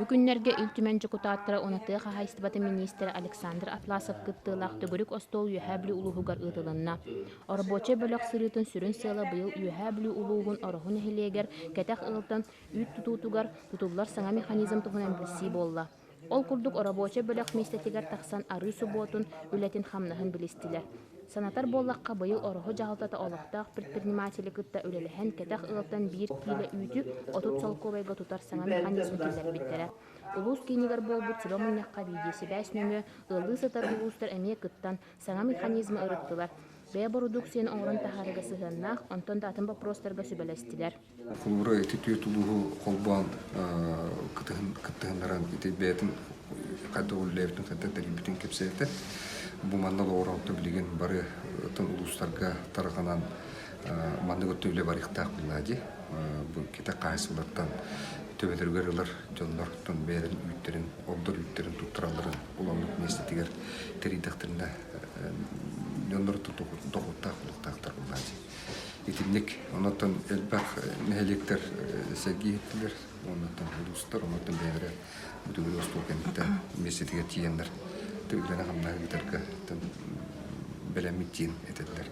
Бу күннерге илтүмен жокутааттара онатыга хайстыбаты министр Александр Атласов кыттылах төгөрүк остол юхабли улугугар ытылынна. Орбоча бөлөк сырытын сүрүн сыла быйыл юхабли улугун орохун эхилегер кетах ылтан үт тутутугар тутуллар саңа механизм тухунан билси болла. Ол курдук оробоча бөлөк местетигер таксан ары суботун үлетин хамнаһын билистилер. Санатар боллаққа быйыл ороху жағалтата олықтақ предприниматели кытта үлеліхен кетах ылтан бир киле үйті отут солковайга тутар саңа механизм келер биттері. Улус кейнигер болбут силомыннаққа бейдесі бәс нөмі ылы сатар улустар әме кыттан саңа механизмы ырыттылар. Бәе продукцияны оңырын тахарыга сыхыннақ, онтон да атын вопростарға сүбелестілер. Кулура эти түйетулугу колбан кыттыгындаран ити бәйтін қадда улләбітін қадда дәрібітін кепсәйті. Бу манна лоғырауты білеген бары тын улустарға тарғанан манны көтті үлі барықтақ бұлады. Бұл кета қайсылаттан төбедергер ылар жонлар тын бәрін үйттерін, олдар үйттерін тұттыраларын ұланлық местетігер теридақтырына жонлар тоғыттақ бұлықтақтар бұлады. Итинник, онотон элбах нехелектер сәги еттілер, онотон улустар, онотон бәрі бүдігілі остолкенді местетігер тиендер. Төгілені қамнағы бітіргі бәләметтен етеділер.